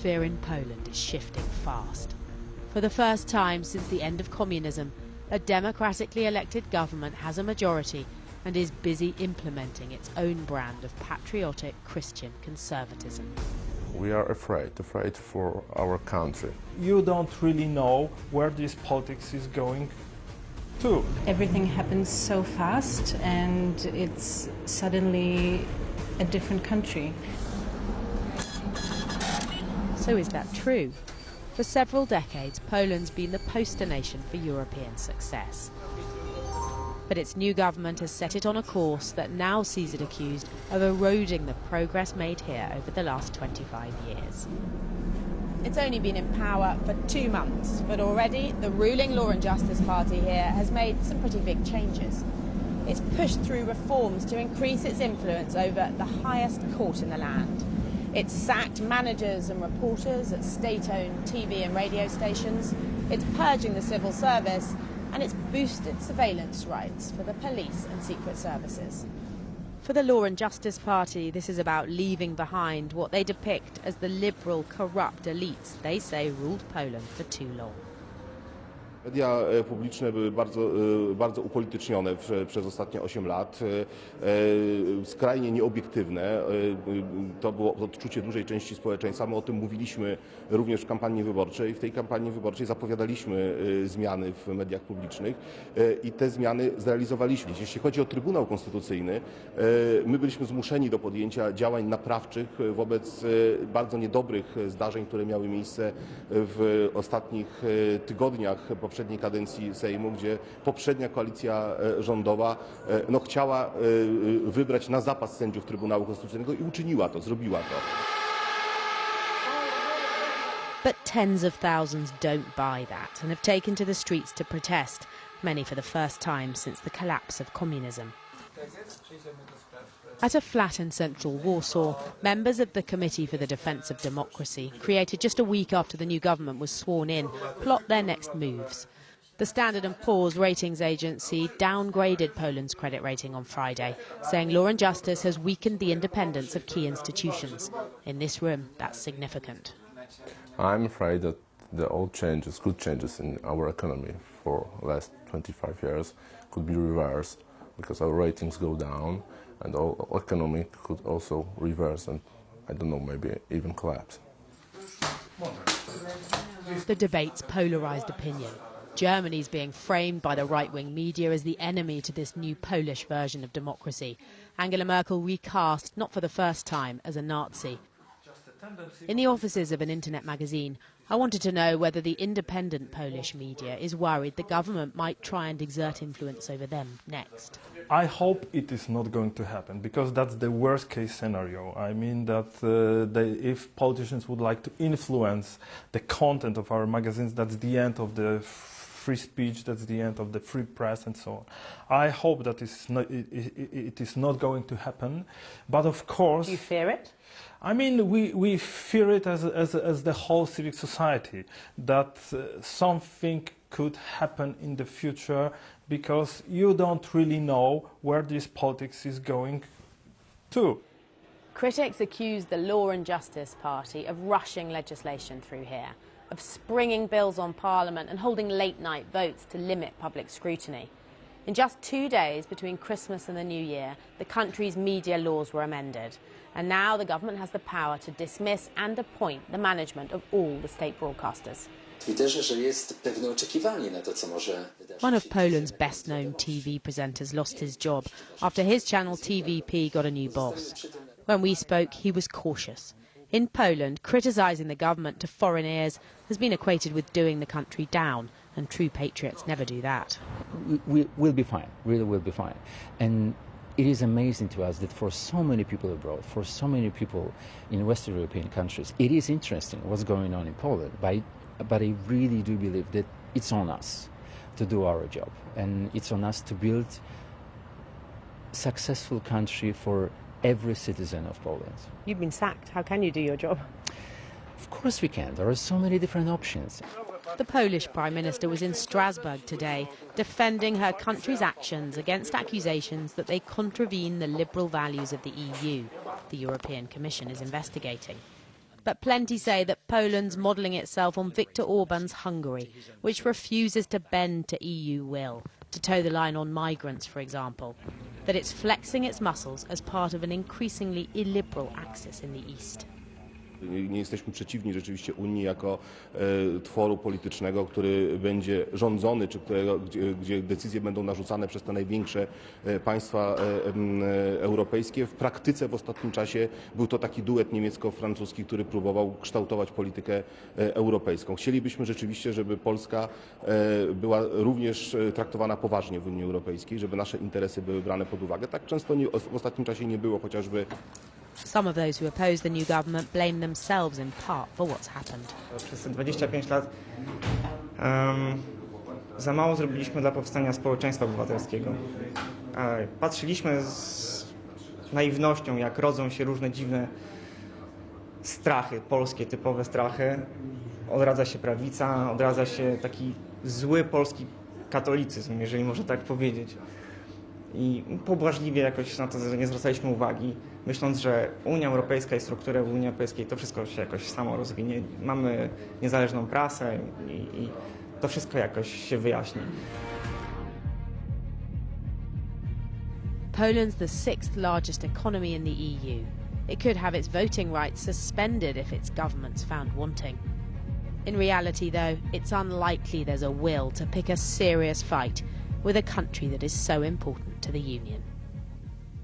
atmosphere in Poland is shifting fast. For the first time since the end of communism, a democratically elected government has a majority and is busy implementing its own brand of patriotic Christian conservatism. We are afraid for our country. You don't really know where this politics is going to. Everything happens so fast and it's suddenly a different country. So is that true? For several decades, Poland's been the poster nation for European success. But its new government has set it on a course that now sees it accused of eroding the progress made here over the last 25 years. It's only been in power for 2 months, but already the ruling Law and Justice Party here has made some pretty big changes. It's pushed through reforms to increase its influence over the highest court in the land. It's sacked managers and reporters at state-owned TV and radio stations. It's purging the civil service, and it's boosted surveillance rights for the police and secret services. For the Law and Justice Party, this is about leaving behind what they depict as the liberal, corrupt elites they say ruled Poland for too long. Media publiczne były bardzo upolitycznione przez ostatnie 8 lat, skrajnie nieobiektywne. To było odczucie dużej części społeczeństwa. My o tym mówiliśmy również w kampanii wyborczej. W tej kampanii wyborczej zapowiadaliśmy zmiany w mediach publicznych i te zmiany zrealizowaliśmy. Jeśli chodzi o Trybunał Konstytucyjny, my byliśmy zmuszeni do podjęcia działań naprawczych wobec bardzo niedobrych zdarzeń, które miały miejsce w ostatnich tygodniach poprzedniej kadencji Sejmu, gdzie poprzednia koalicja rządowa chciała wybrać na zapas sędziów Trybunału Konstytucyjnego i uczyniła to, zrobiła to. But tens of thousands don't buy that and have taken to the streets to protest, many for the first time since the collapse of communism. At a flat in central Warsaw, members of the Committee for the Defence of Democracy, created just a week after the new government was sworn in, plot their next moves. The Standard & Poor's ratings agency downgraded Poland's credit rating on Friday, saying Law and Justice has weakened the independence of key institutions. In this room, that's significant. I'm afraid that the old changes, good changes in our economy for the last 25 years could be reversed because our ratings go down and our economy could also reverse and, I don't know, maybe even collapse. The debate's polarised opinion. Germany's being framed by the right-wing media as the enemy to this new Polish version of democracy. Angela Merkel recast, not for the first time, as a Nazi. In the offices of an internet magazine, I wanted to know whether the independent Polish media is worried the government might try and exert influence over them next. I hope it is not going to happen, because that's the worst case scenario. I mean that if politicians would like to influence the content of our magazines, that's the end of the free speech, that's the end of the free press and so on. I hope that it is not going to happen, but of course... Do you fear it? I mean, we fear it as the whole civic society, that something could happen in the future, because you don't really know where this politics is going to. Critics accuse the Law and Justice Party of rushing legislation through here, of springing bills on Parliament and holding late-night votes to limit public scrutiny. In just 2 days between Christmas and the New Year, the country's media laws were amended. And now the government has the power to dismiss and appoint the management of all the state broadcasters. One of Poland's best-known TV presenters lost his job after his channel TVP got a new boss. When we spoke, he was cautious. In Poland, criticising the government to foreign ears has been equated with doing the country down, and true patriots never do that. We'll be fine, really will be fine. And it is amazing to us that for so many people abroad, for so many people in Western European countries, it is interesting what's going on in Poland. But I really do believe that it's on us to do our job. And it's on us to build a successful country for every citizen of Poland. You've been sacked. How can you do your job? Of course we can. There are so many different options. The Polish Prime Minister was in Strasbourg today, defending her country's actions against accusations that they contravene the liberal values of the EU. The European Commission is investigating. But plenty say that Poland's modelling itself on Viktor Orban's Hungary, which refuses to bend to EU will, to toe the line on migrants, for example. That it's flexing its muscles as part of an increasingly illiberal axis in the East. Nie jesteśmy przeciwni rzeczywiście Unii jako tworu politycznego, który będzie rządzony, czy gdzie decyzje będą narzucane przez te największe państwa europejskie. W praktyce w ostatnim czasie był to taki duet niemiecko-francuski, który próbował kształtować politykę europejską. Chcielibyśmy rzeczywiście, żeby Polska była również traktowana poważnie w Unii Europejskiej, żeby nasze interesy były brane pod uwagę. Tak często w ostatnim czasie nie było, chociażby. Some of those who oppose the new government blame themselves in part for what's happened. Przez te 25 lat za mało zrobiliśmy dla powstania społeczeństwa obywatelskiego. Patrzyliśmy z naiwnością, jak rodzą się różne dziwne strachy, polskie typowe strachy. Odradza się prawica, odradza się taki zły polski katolicyzm, jeżeli można tak powiedzieć. I pobłażliwie jakoś na to nie zwracaliśmy uwagi, myśląc, że Unia Europejska i struktury Unii Europejskiej to wszystko się jakoś samo rozwinie. Mamy niezależną prasę i to wszystko jakoś się wyjaśni. Poland's the sixth largest economy in the EU. It could have its voting rights suspended if its government's found wanting. In reality, though, it's unlikely there's a will to pick a serious fight with a country that is so important to the Union.